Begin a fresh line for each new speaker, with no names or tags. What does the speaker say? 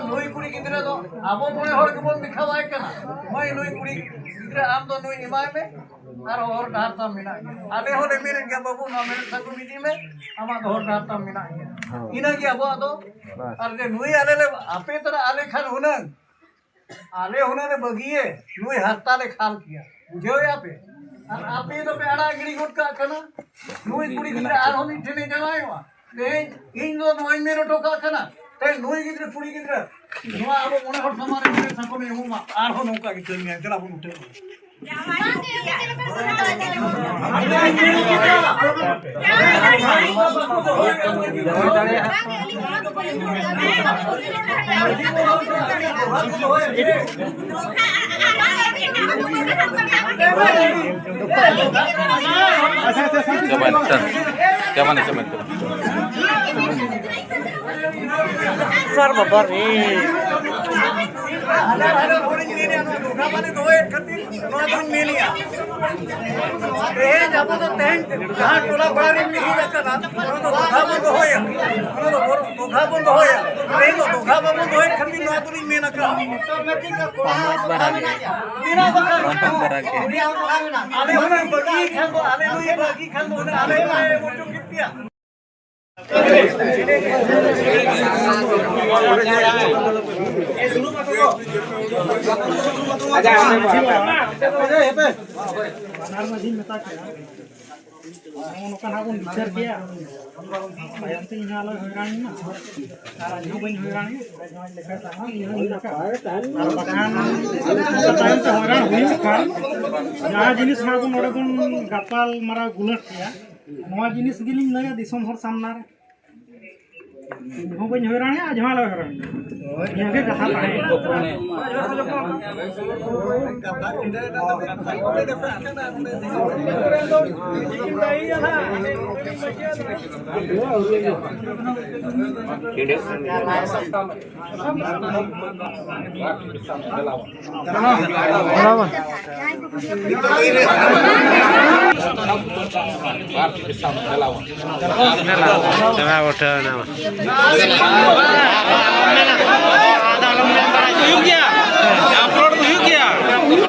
नुई कुड़ी गिद्रा दो आबो मोने हर के बोल दिखावाय कना मैं नुई कुड़ी गिद्रा आम दो नुई इमाय में और डार ता मिना आले होले मेरे के बाबू ना मेरे सगु मिदी में आमा और डार ता मिना इना की आबो दो और जे नुई आले ले आपे तरा आले खान हुनन आले हुनन बगिए नुई हत्ता ले खाल किया बुझो आपे और आपे तो पे आड़ा गिड़ी गुट का कना नुई कुड़ी गिद्रा आर होनी ठेने जवायवा ते इन दो नुई मेरो टोका कना ते नुई गिद्रा कुड़ी गिद्रा नुआ आबो मोने हर समारे मेरे सको में हुमा आर हो नौका की चल में चला बन उठे
सर बाबा रे जिनिस गपाल मारा गुलट जिनिस गिलिंग लगे दिसम हर सामना हो बन हैरान है जहां लग हैरान यहां के कथा पड़े
Ada